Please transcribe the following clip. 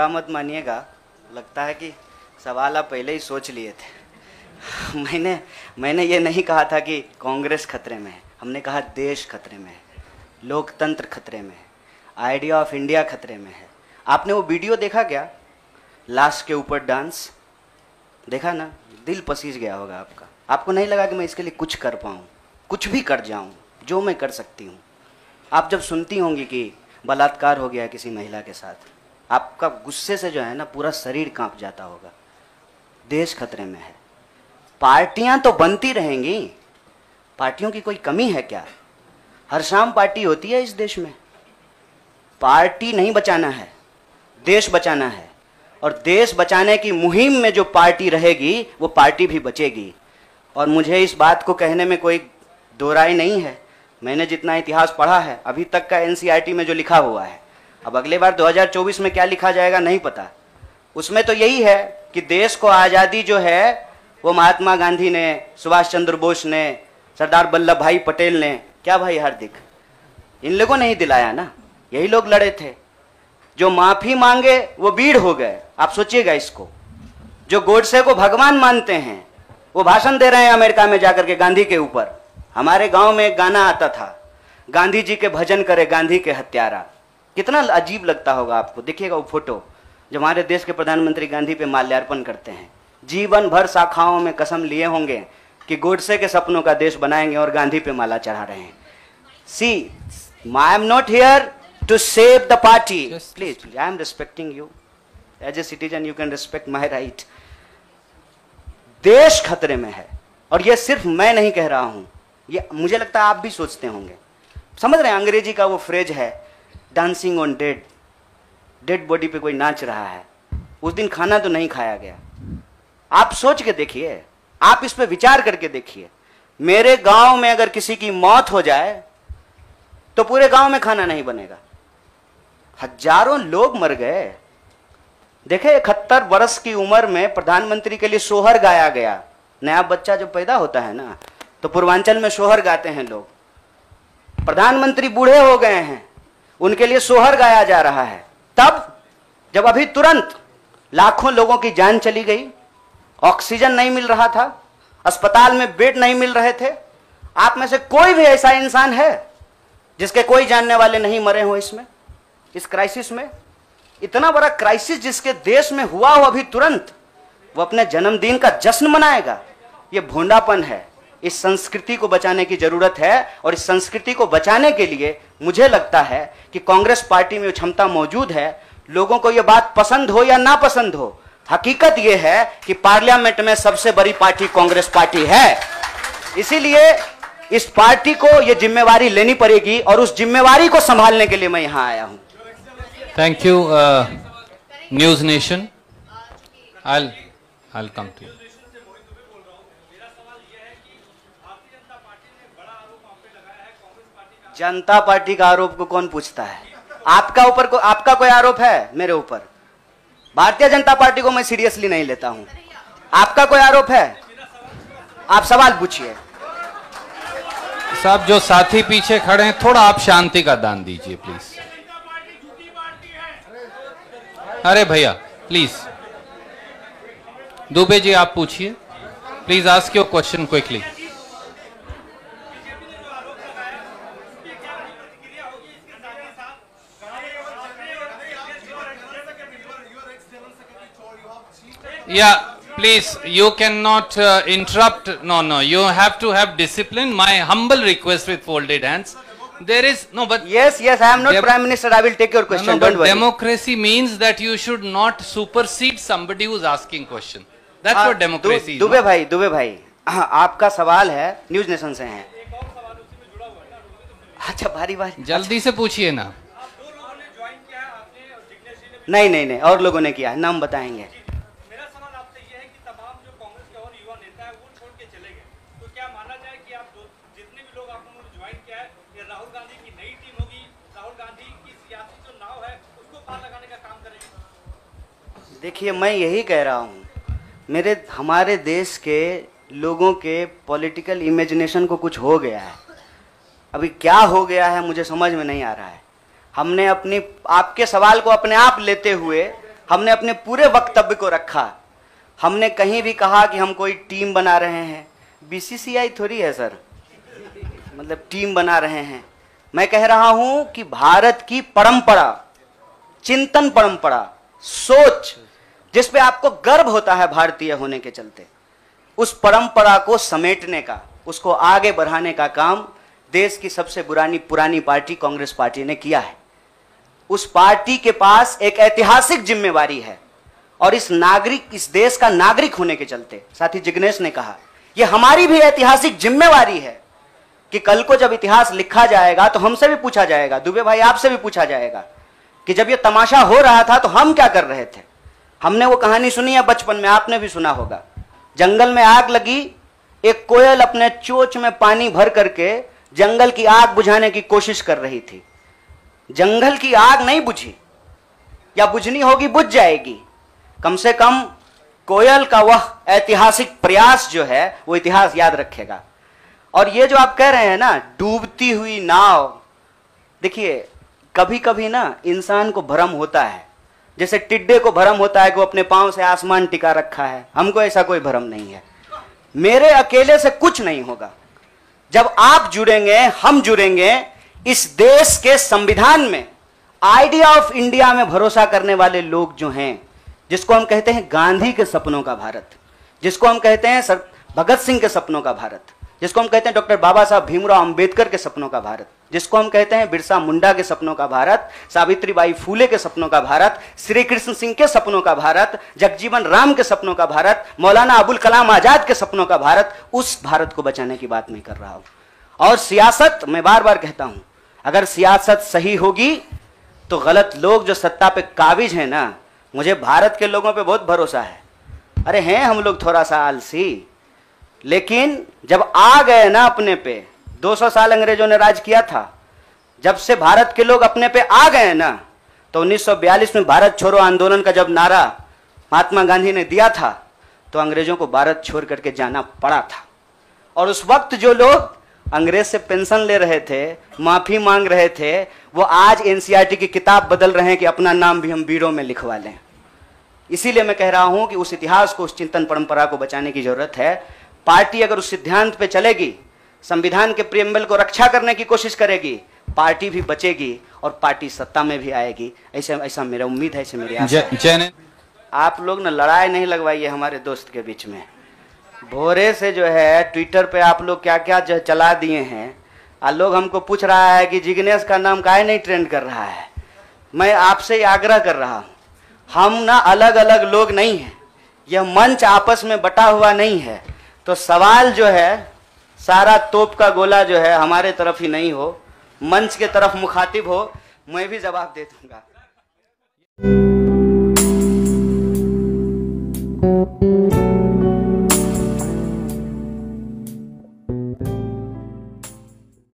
बुरा मत मानिएगा, लगता है कि सवाल आप पहले ही सोच लिए थे। मैंने ये नहीं कहा था कि कांग्रेस खतरे में है, हमने कहा देश खतरे में है, लोकतंत्र खतरे में है, आइडिया ऑफ इंडिया खतरे में है। आपने वो वीडियो देखा क्या, लाश के ऊपर डांस देखा ना? दिल पसीज गया होगा आपका। आपको नहीं लगा कि मैं इसके लिए कुछ कर पाऊँ, कुछ भी कर जाऊँ जो मैं कर सकती हूँ। आप जब सुनती होंगी कि बलात्कार हो गया किसी महिला के साथ, आपका गुस्से से जो है ना पूरा शरीर कांप जाता होगा। देश खतरे में है। पार्टियां तो बनती रहेंगी, पार्टियों की कोई कमी है क्या? हर शाम पार्टी होती है इस देश में। पार्टी नहीं बचाना है, देश बचाना है। और देश बचाने की मुहिम में जो पार्टी रहेगी वो पार्टी भी बचेगी। और मुझे इस बात को कहने में कोई दो राय नहीं है। मैंने जितना इतिहास पढ़ा है अभी तक का एनसीईआरटी में जो लिखा हुआ है, अब अगले बार 2024 में क्या लिखा जाएगा नहीं पता। उसमें तो यही है कि देश को आज़ादी जो है वो महात्मा गांधी ने, सुभाष चंद्र बोस ने, सरदार वल्लभ भाई पटेल ने, क्या भाई हार्दिक, इन लोगों ने ही दिलाया ना। यही लोग लड़े थे। जो माफी मांगे वो वीर हो गए। आप सोचिएगा इसको। जो गोडसे को भगवान मानते हैं वो भाषण दे रहे हैं अमेरिका में जाकर के गांधी के ऊपर। हमारे गांव में एक गाना आता था, गांधी जी के भजन करे गांधी के हत्यारा। कितना अजीब लगता होगा आपको। देखिएगा वो फोटो जब हमारे देश के प्रधानमंत्री गांधी पे माल्यार्पण करते हैं। जीवन भर शाखाओं में कसम लिए होंगे कि गोडसे के सपनों का देश बनाएंगे और गांधी पे माला चढ़ा रहे हैं। See, I am not here to save the party. Please, I am respecting you. As a citizen, you can respect my right. देश खतरे में है। और ये सिर्फ मैं नहीं कह रहा हूं, ये मुझे लगता है आप भी सोचते होंगे। समझ रहे हैं, अंग्रेजी का वो फ्रेज है, dancing on dead. Dead body पे कोई नाच रहा है। उस दिन खाना तो नहीं खाया गया। आप सोच के देखिए, आप इस पे विचार करके देखिए। मेरे गांव में अगर किसी की मौत हो जाए तो पूरे गांव में खाना नहीं बनेगा। हजारों लोग मर गए। देखे 71 वर्ष की उम्र में प्रधानमंत्री के लिए सोहर गाया गया। नया बच्चा जब पैदा होता है ना तो पूर्वांचल में सोहर गाते हैं लोग। प्रधानमंत्री बूढ़े हो गए हैं, उनके लिए सोहर गाया जा रहा है। तब जब अभी तुरंत लाखों लोगों की जान चली गई, ऑक्सीजन नहीं मिल रहा था, अस्पताल में बेड नहीं मिल रहे थे। आप में से कोई भी ऐसा इंसान है जिसके कोई जानने वाले नहीं मरे हो इसमें, इस क्राइसिस में? इतना बड़ा क्राइसिस जिसके देश में हुआ हो अभी तुरंत, वो अपने जन्मदिन का जश्न मनाएगा? ये भोंडापन है। इस संस्कृति को बचाने की जरूरत है। और इस संस्कृति को बचाने के लिए मुझे लगता है कि कांग्रेस पार्टी में क्षमता मौजूद है। लोगों को यह बात पसंद हो या ना पसंद हो, हकीकत यह है कि पार्लियामेंट में सबसे बड़ी पार्टी कांग्रेस पार्टी है। इसीलिए इस पार्टी को यह जिम्मेवारी लेनी पड़ेगी और उस जिम्मेवारी को संभालने के लिए मैं यहां आया हूं। Thank you, News Nation. I'll come to you. Janata party का आरोप को कौन पूछता है? आपका कोई आरोप है मेरे ऊपर? भारतीय जनता पार्टी को मैं सीरियसली नहीं लेता हूं। आपका कोई आरोप है? आप सवाल पूछिए। साहब, जो साथी पीछे खड़े हैं, थोड़ा आप शांति का दान दीजिए प्लीज। अरे भैया प्लीज, दुबे जी आप पूछिए please. Ask your question quickly. Yeah, please, you cannot interrupt. No, you have to have discipline. My humble request with folded hands. There is no, but yes, I am not Prime Minister. I will take your question. No, don't worry. Democracy means that you should not supersede somebody who is asking question. That's what democracy is. Dubey भाई, आपका सवाल है, news nation से हैं। अच्छा, भारी जल्दी से पूछिए ना। नहीं, और लोगों ने किया है, नाम बताएंगे। देखिए, मैं यही कह रहा हूँ, हमारे देश के लोगों के पॉलिटिकल इमेजिनेशन को कुछ हो गया है। अभी क्या हो गया है मुझे समझ में नहीं आ रहा है। हमने आपके सवाल को अपने आप लेते हुए हमने अपने पूरे वक्तव्य को रखा। हमने कहीं भी कहा कि हम कोई टीम बना रहे हैं, बीसीसीआई थोड़ी है सर, मतलब टीम बना रहे हैं। मैं कह रहा हूं कि भारत की परंपरा, चिंतन परंपरा, सोच, जिस पे आपको गर्व होता है भारतीय होने के चलते, उस परंपरा को समेटने का, उसको आगे बढ़ाने का काम देश की सबसे पुरानी पार्टी कांग्रेस पार्टी ने किया है। उस पार्टी के पास एक ऐतिहासिक जिम्मेवारी है और इस देश का नागरिक होने के चलते, साथी जिग्नेश ने कहा, यह हमारी भी ऐतिहासिक जिम्मेवारी है कि कल को जब इतिहास लिखा जाएगा तो हमसे भी पूछा जाएगा, दुबे भाई आपसे भी पूछा जाएगा कि जब यह तमाशा हो रहा था तो हम क्या कर रहे थे। हमने वो कहानी सुनी है बचपन में, आपने भी सुना होगा। जंगल में आग लगी, एक कोयल अपने चोंच में पानी भर करके जंगल की आग बुझाने की कोशिश कर रही थी। जंगल की आग नहीं बुझी, या बुझनी होगी बुझ जाएगी। कम से कम कोयल का वह ऐतिहासिक प्रयास जो है वो इतिहास याद रखेगा। और ये जो आप कह रहे हैं ना, डूबती हुई नाव, देखिए कभी कभी ना इंसान को भ्रम होता है, जैसे टिड्डे को भ्रम होता है कि वो अपने पांव से आसमान टिका रखा है। हमको ऐसा कोई भ्रम नहीं है। मेरे अकेले से कुछ नहीं होगा। जब आप जुड़ेंगे, हम जुड़ेंगे, इस देश के संविधान में, आइडिया ऑफ इंडिया में भरोसा करने वाले लोग जो हैं, जिसको हम कहते हैं गांधी के सपनों का भारत, जिसको हम कहते हैं भगत सिंह के सपनों का भारत, जिसको हम कहते हैं डॉक्टर बाबा साहब भीमराव अंबेडकर के सपनों का भारत, जिसको हम कहते हैं बिरसा मुंडा के सपनों का भारत, सावित्रीबाई फूले के सपनों का भारत, श्री कृष्ण सिंह के सपनों का भारत, जगजीवन राम के सपनों का भारत, मौलाना अबुल कलाम आजाद के सपनों का भारत, उस भारत को बचाने की बात मैं कर रहा हूं। और सियासत, मैं बार बार कहता हूं, अगर सियासत सही होगी तो गलत लोग जो सत्ता पे काबिज हैं ना, मुझे भारत के लोगों पे बहुत भरोसा है। अरे हैं हम लोग थोड़ा सा आलसी, लेकिन जब आ गए ना अपने पे, 200 साल अंग्रेजों ने राज किया था, जब से भारत के लोग अपने पे आ गए ना, तो 1942 में भारत छोड़ो आंदोलन का जब नारा महात्मा गांधी ने दिया था, तो अंग्रेजों को भारत छोड़ करके जाना पड़ा था। और उस वक्त जो लोग अंग्रेज से पेंशन ले रहे थे, माफी मांग रहे थे, वो आज एनसीईआरटी की किताब बदल रहे हैं कि अपना नाम भी हम बीड़ों में लिखवा लें। इसीलिए मैं कह रहा हूं कि उस इतिहास को, उस चिंतन परंपरा को बचाने की जरूरत है। पार्टी अगर उस सिद्धांत पे चलेगी, संविधान के प्रियम्बल को रक्षा करने की कोशिश करेगी, पार्टी भी बचेगी और पार्टी सत्ता में भी आएगी। ऐसा मेरा उम्मीद है, ऐसे मेरी आशा है। आप लोग ना लड़ाई नहीं लगवाइए हमारे दोस्त के बीच में। भोरे से जो है ट्विटर पे आप लोग क्या क्या चला दिए हैं, लोग हमको पूछ रहा है कि जिग्नेश का नाम काहे नहीं ट्रेंड कर रहा है। मैं आपसे आग्रह कर रहा हूं, हम ना अलग अलग लोग नहीं हैं, यह मंच आपस में बटा हुआ नहीं है। तो सवाल जो है, सारा तोप का गोला जो है हमारे तरफ ही नहीं हो, मंच के तरफ मुखातिब हो, मैं भी जवाब दे दूंगा।